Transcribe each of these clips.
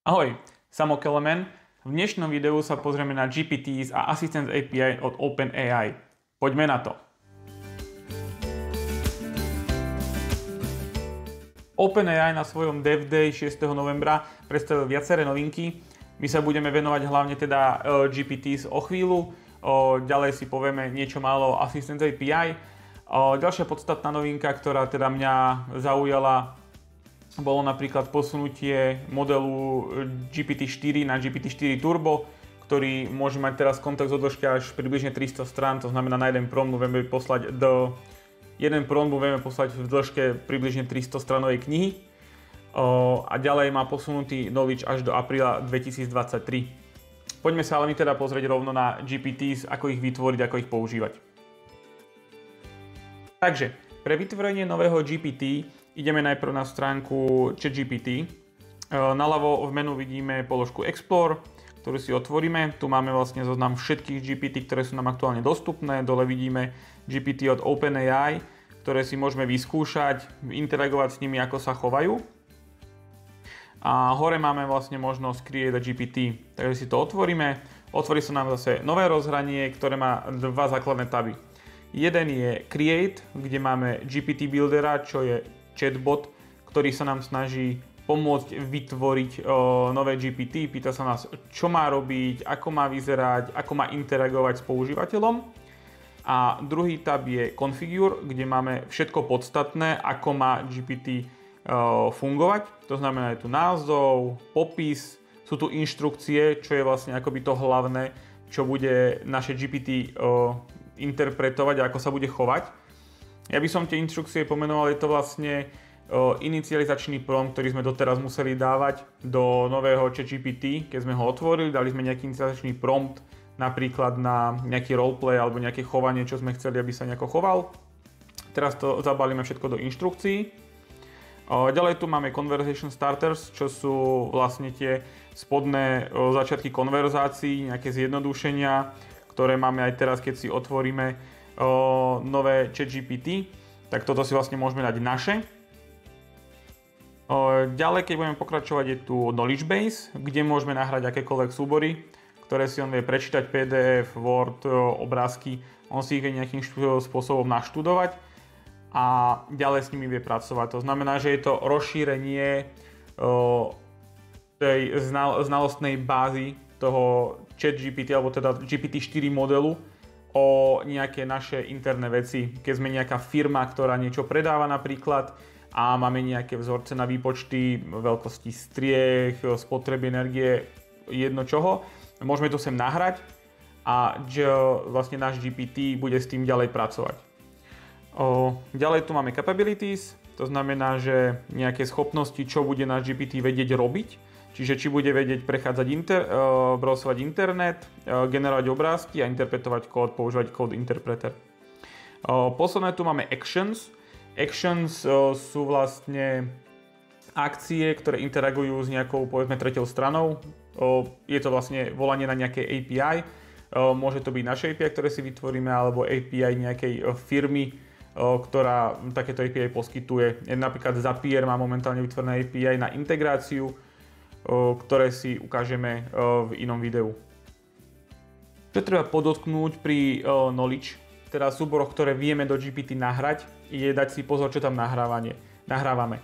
Ahoj, Samo Kelemen. V dnešnom videu sa pozrieme na GPTs a Assistant API od OpenAI. Poďme na to. OpenAI na svojom Dev Day 6. novembra predstavil viaceré novinky. My sa budeme venovať hlavne teda GPTs o chvíľu. Ďalej si povieme niečo málo o Assistant API. Ďalšia podstatná novinka, ktorá teda mňa zaujala, bolo napríklad posunutie modelu GPT-4 na GPT-4 Turbo, ktorý môže mať teraz kontext o dĺžke až približne 300 strán, to znamená na jeden prompt vieme poslať v dĺžke približne 300 stranovej knihy. A ďalej má posunutý knowledge až do apríla 2023. Poďme sa ale my teda pozrieť rovno na GPTs, ako ich vytvoriť, ako ich používať. Takže, pre vytvorenie nového GPT ideme najprv na stránku ChatGPT. Naľavo v menu vidíme položku Explore, ktorú si otvoríme. Tu máme vlastne zoznam všetkých GPT, ktoré sú nám aktuálne dostupné. Dole vidíme GPT od OpenAI, ktoré si môžeme vyskúšať, interagovať s nimi, ako sa chovajú. A hore máme vlastne možnosť Create a GPT. Takže si to otvoríme. Otvorí sa nám zase nové rozhranie, ktoré má dva základné taby. Jeden je Create, kde máme GPT Buildera, čo je chatbot, ktorý sa nám snaží pomôcť vytvoriť nové GPT. Pýta sa nás, čo má robiť, ako má vyzerať, ako má interagovať s používateľom. A druhý tab je Configure, kde máme všetko podstatné, ako má GPT fungovať. To znamená, je tu názov, popis, sú tu inštrukcie, čo je vlastne akoby to hlavné, čo bude naše GPT interpretovať a ako sa bude chovať. Ja by som tie inštrukcie pomenoval, je to vlastne inicializačný prompt, ktorý sme doteraz museli dávať do nového ChatGPT. Keď sme ho otvorili, dali sme nejaký inicializačný prompt, napríklad na nejaký roleplay alebo nejaké chovanie, čo sme chceli, aby sa nejako choval. Teraz to zabalíme všetko do inštrukcií. Ďalej tu máme Conversation Starters, čo sú vlastne tie spodné začiatky konverzácií, nejaké zjednodušenia, ktoré máme aj teraz, keď si otvoríme nové ChatGPT, tak toto si vlastne môžeme dať naše. Ďalej, keď budeme pokračovať, je tu Knowledge Base, kde môžeme nahrať akékoľvek súbory, ktoré si on vie prečítať, PDF, Word, obrázky, on si ich vie nejakým spôsobom naštudovať a ďalej s nimi vie pracovať. To znamená, že je to rozšírenie tej znalostnej bázy toho ChatGPT, alebo teda GPT-4 modelu o nejaké naše interné veci. Keď sme nejaká firma, ktorá niečo predáva napríklad a máme nejaké vzorce na výpočty veľkosti striech, spotreby energie, jedno čoho, môžeme to sem nahrať a vlastne náš GPT bude s tým ďalej pracovať. Ďalej tu máme capabilities, to znamená, že nejaké schopnosti, čo bude náš GPT vedieť robiť. Čiže či bude vedieť prechádzať browsovať internet, generovať obrázky a interpretovať kód, používať kód interpreter. Posledné tu máme actions. Actions sú vlastne akcie, ktoré interagujú s nejakou, povedzme, tretiou stranou. Je to vlastne volanie na nejaké API. Môže to byť naše API, ktoré si vytvoríme, alebo API nejakej firmy, ktorá takéto API poskytuje. Napríklad Zapier má momentálne vytvorené API na integráciu, ktoré si ukážeme v inom videu. Čo treba podotknúť pri knowledge, teda súboroch, ktoré vieme do GPT nahrať, je dať si pozor, čo tam nahrávame.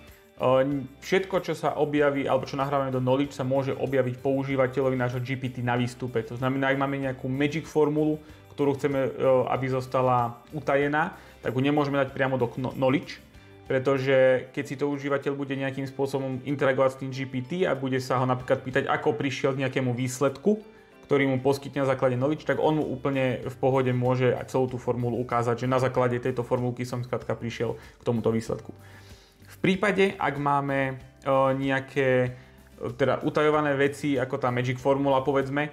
Všetko, čo sa objaví, alebo čo nahrávame do knowledge, sa môže objaviť používateľovi nášho GPT na výstupe. To znamená, ak máme nejakú magic formulu, ktorú chceme, aby zostala utajená, tak ju nemôžeme dať priamo do knowledge, pretože keď si to užívateľ bude nejakým spôsobom interagovať s tým GPT a bude sa ho napríklad pýtať, ako prišiel k nejakému výsledku, ktorý mu poskytne na základe knowledge, tak on mu úplne v pohode môže celú tú formulu ukázať, že na základe tejto formulky som skrátka prišiel k tomuto výsledku. V prípade, ak máme nejaké teda utajované veci, ako tá magic formula povedzme,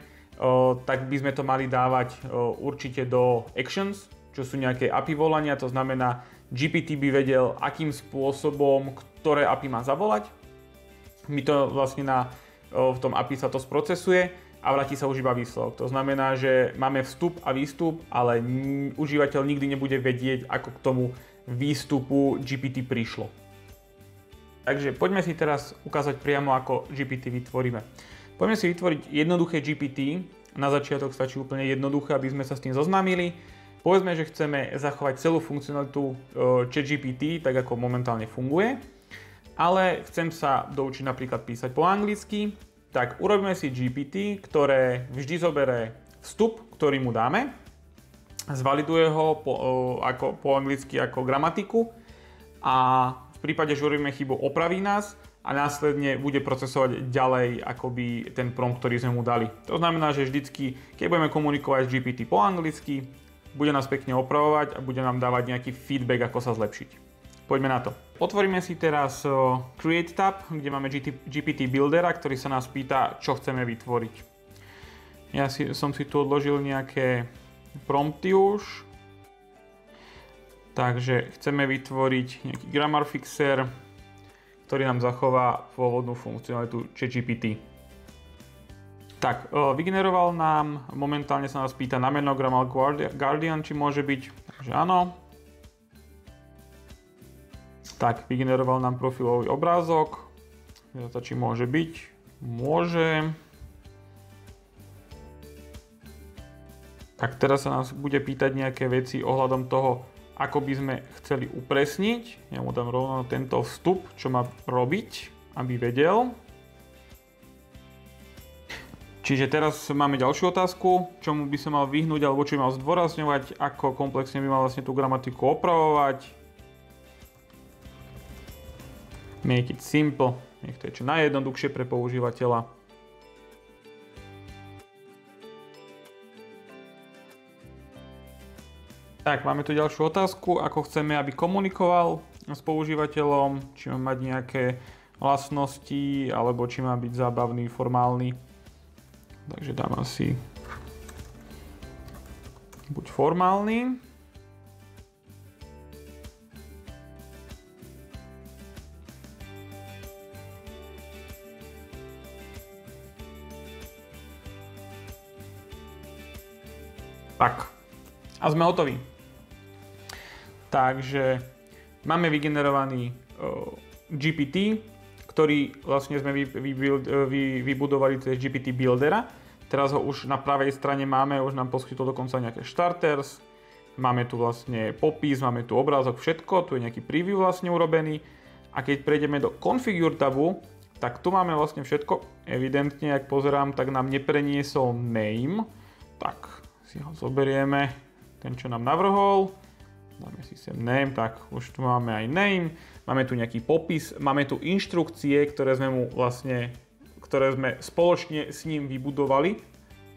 tak by sme to mali dávať určite do actions, čo sú nejaké API volania, to znamená, GPT by vedel, akým spôsobom, ktoré API má zavolať. My to vlastne v tom API sa to sprocesuje a vráti sa už iba výsledok. To znamená, že máme vstup a výstup, ale užívateľ nikdy nebude vedieť, ako k tomu výstupu GPT prišlo. Takže poďme si teraz ukázať priamo, ako GPT vytvoríme. Poďme si vytvoriť jednoduché GPT. Na začiatok stačí úplne jednoduché, aby sme sa s tým zoznámili. Povedzme, že chceme zachovať celú funkcionalitu ChatGPT, tak ako momentálne funguje, ale chcem sa doučiť napríklad písať po anglicky, tak urobíme si GPT, ktoré vždy zoberie vstup, ktorý mu dáme, zvaliduje ho po anglicky ako gramatiku a v prípade, že urobíme chybu, opraví nás a následne bude procesovať ďalej akoby ten prompt, ktorý sme mu dali. To znamená, že vždycky, keď budeme komunikovať s GPT po anglicky, bude nás pekne opravovať a bude nám dávať nejaký feedback, ako sa zlepšiť. Poďme na to. Otvoríme si teraz Create tab, kde máme GPT Buildera, ktorý sa nás pýta, čo chceme vytvoriť. Som si tu odložil nejaké prompty už. Takže chceme vytvoriť nejaký grammar fixer, ktorý nám zachová pôvodnú funkcionalitu ChatGPT. Tak, vygeneroval nám, momentálne sa nás pýta na meno Grammar Guardian, či môže byť, takže áno. Tak, vygeneroval nám profilový obrázok, či môže byť, môže. Tak teraz sa nás bude pýtať nejaké veci ohľadom toho, ako by sme chceli upresniť. Ja mu dám rovno tento vstup, čo má robiť, aby vedel. Čiže teraz máme ďalšiu otázku, čomu by sa mal vyhnúť alebo čo by mal zdôrazňovať, ako komplexne by mal vlastne tú gramatiku opravovať. Make it simple, nech to je čo najjednoduchšie pre používateľa. Tak, máme tu ďalšiu otázku, ako chceme, aby komunikoval s používateľom, či má mať nejaké vlastnosti, alebo či má byť zábavný, formálny. Takže dám asi buď formálny. Tak, a sme hotoví. Takže máme vygenerovaný GPT, ktorý vlastne sme vybudovali cez GPT Buildera. Teraz ho už na pravej strane máme, už nám poskytol dokonca nejaké starters. Máme tu vlastne popis, máme tu obrázok, všetko, tu je nejaký preview vlastne urobený. A keď prejdeme do Configure tabu, tak tu máme vlastne všetko. Evidentne, ak pozerám, tak nám nepreniesol name. Tak si ho zoberieme, ten čo nám navrhol. Dáme si sem name, tak už tu máme aj name. Máme tu nejaký popis, máme tu inštrukcie, ktoré sme spoločne s ním vybudovali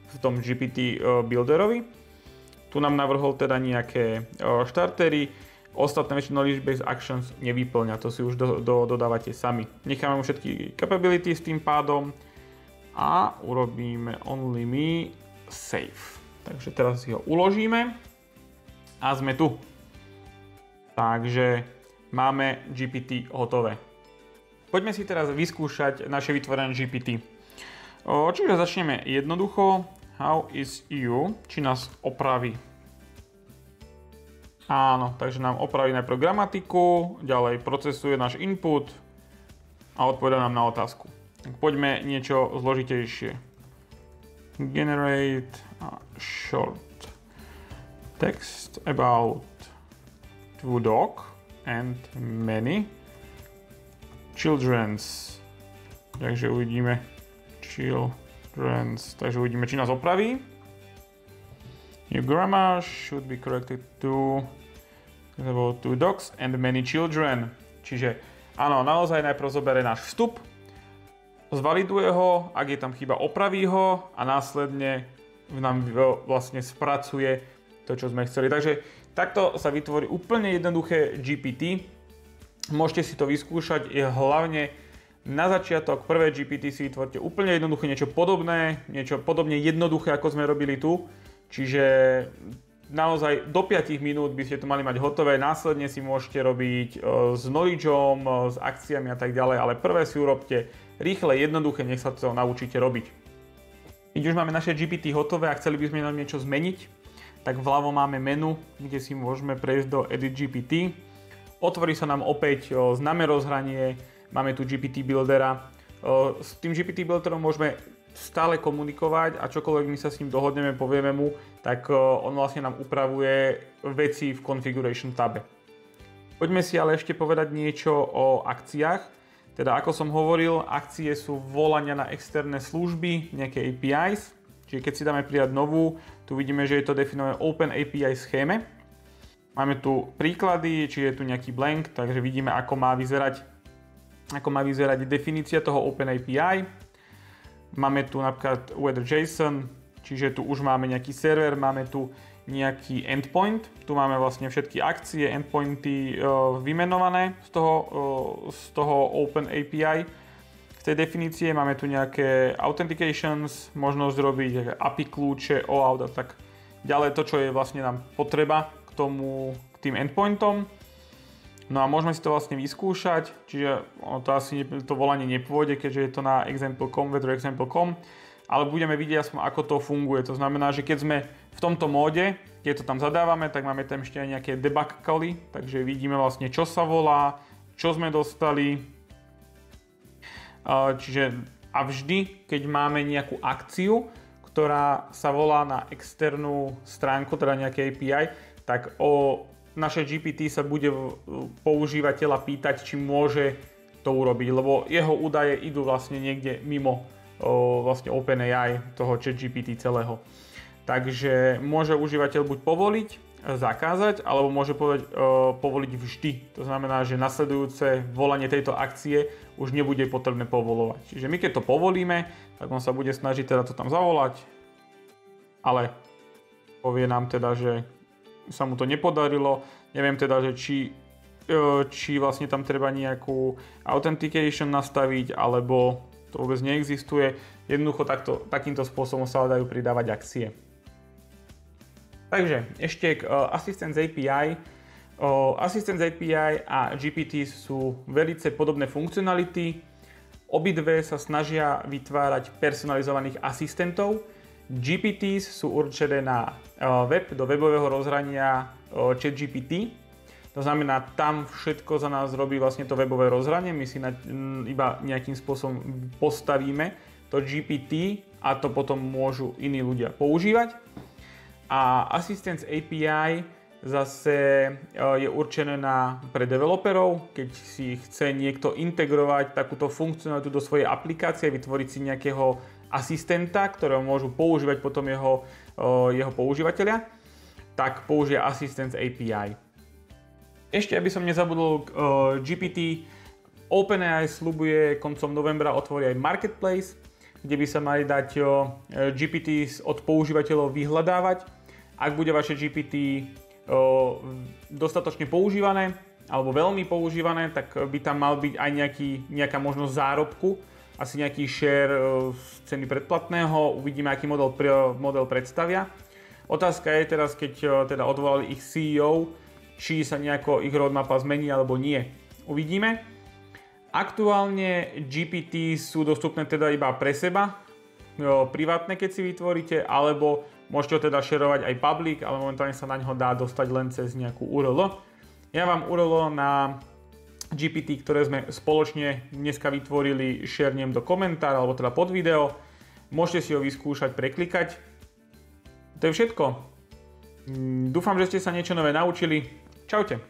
v tom GPT Builderovi. Tu nám navrhol teda nejaké štartery, ostatné knowledge-based actions nevyplňa, to si už dodávate sami. Necháme mu všetky capabilities tým pádom a urobíme only me save. Takže teraz si ho uložíme a sme tu. Takže máme GPT hotové. Poďme si teraz vyskúšať naše vytvorené GPT. Čiže začneme jednoducho. How is you? Či nás opraví. Áno, takže nám opraví najprv gramatiku, ďalej procesuje náš input a odpovedá nám na otázku. Tak poďme niečo zložitejšie. Generate a short text about two dog and many children's. Takže uvidíme children's. Takže uvidíme, či nás opraví. Your grammar should be corrected to about two dogs and many children. Čiže áno, naozaj najprv zoberie náš vstup, zvaliduje ho, ak je tam chyba, opraví ho a následne nám vlastne spracuje to, čo sme chceli. Takže takto sa vytvorí úplne jednoduché GPT. Môžete si to vyskúšať, je hlavne na začiatok prvé GPT si vytvorte úplne jednoduché, niečo podobne jednoduché, ako sme robili tu. Čiže naozaj do 5 minút by ste to mali mať hotové, následne si môžete robiť s knowledgeom, s akciami a tak ďalej, ale prvé si urobte rýchle, jednoduché, nech sa to naučíte robiť. Keď už máme naše GPT hotové a chceli by sme nám niečo zmeniť, tak vľavo máme menu, kde si môžeme prejsť do Edit GPT. Otvorí sa nám opäť známe rozhranie, máme tu GPT Buildera. S tým GPT Builderom môžeme stále komunikovať a čokoľvek my sa s ním dohodneme, povieme mu, tak on vlastne nám upravuje veci v Configuration tabe. Poďme si ale ešte povedať niečo o akciách. Teda ako som hovoril, akcie sú volania na externé služby, nejaké APIs. Čiže keď si dáme pridať novú, tu vidíme, že je to definované Open API schéme. Máme tu príklady, či je tu nejaký blank, takže vidíme, ako má vyzerať definícia toho Open API. Máme tu napríklad weather.json, čiže tu už máme nejaký server, máme tu nejaký endpoint. Tu máme vlastne všetky akcie, endpointy vymenované z toho Open API. V tej definície máme tu nejaké authentications, možnosť robiť API kľúče, OAuth a tak ďalej, to, čo je vlastne nám potreba k tým endpointom. No a môžeme si to vlastne vyskúšať, čiže to volanie nepôjde, keďže je to na example.com, weather.example.com, ale budeme vidieť aspoň, ako to funguje. To znamená, že keď sme v tomto móde, keď to tam zadávame, tak máme tam ešte aj nejaké debug cally, takže vidíme vlastne, čo sa volá, čo sme dostali. Čiže a vždy, keď máme nejakú akciu, ktorá sa volá na externú stránku, teda nejaké API, tak naše GPT sa bude používateľa pýtať, či môže to urobiť, lebo jeho údaje idú vlastne niekde mimo vlastne OpenAI, toho ChatGPT celého. Takže môže užívateľ buď povoliť, zakázať, alebo môže povoliť vždy. To znamená, že nasledujúce volanie tejto akcie už nebude potrebné povolovať. Čiže my keď to povolíme, tak on sa bude snažiť teda to tam zavolať, ale povie nám teda, že sa mu to nepodarilo. Neviem teda, že či vlastne tam treba nejakú authentication nastaviť, alebo to vôbec neexistuje. Jednoducho takýmto spôsobom sa dajú pridávať akcie. Takže ešte k Assistance API. Assistance API a GPT sú veľmi podobné funkcionality. Obidve sa snažia vytvárať personalizovaných asistentov. GPTs sú určené na web, do webového rozhrania ChatGPT. To znamená, tam všetko za nás robí vlastne to webové rozhranie. My si iba nejakým spôsobom postavíme to GPT a to potom môžu iní ľudia používať. A Assistance API zase je určené pre developerov, keď si chce niekto integrovať takúto funkcionalitu do svojej aplikácie, vytvoriť si nejakého asistenta, ktorého môžu používať potom jeho používateľia, tak použije Assistance API. Ešte, aby som nezabudol, GPT OpenAI sľubuje koncom novembra otvorí aj Marketplace, kde by sa mali dať GPT od používateľov vyhľadávať. Ak bude vaše GPT dostatočne používané alebo veľmi používané, tak by tam mal byť aj nejaká možnosť zárobku, asi nejaký share z ceny predplatného, uvidíme, aký model predstavia. Otázka je teraz, keď teda odvolali ich CEO, či sa nejako ich roadmapa zmení alebo nie. Uvidíme. Aktuálne GPT sú dostupné teda iba pre seba, privátne keď si vytvoríte, alebo môžete ho teda shareovať aj public, ale momentálne sa na ňo dá dostať len cez nejakú URL. Ja vám URL na GPT, ktoré sme spoločne dneska vytvorili, šernem do komentára, alebo teda pod video. Môžete si ho vyskúšať, preklikať. To je všetko. Dúfam, že ste sa niečo nové naučili. Čaute.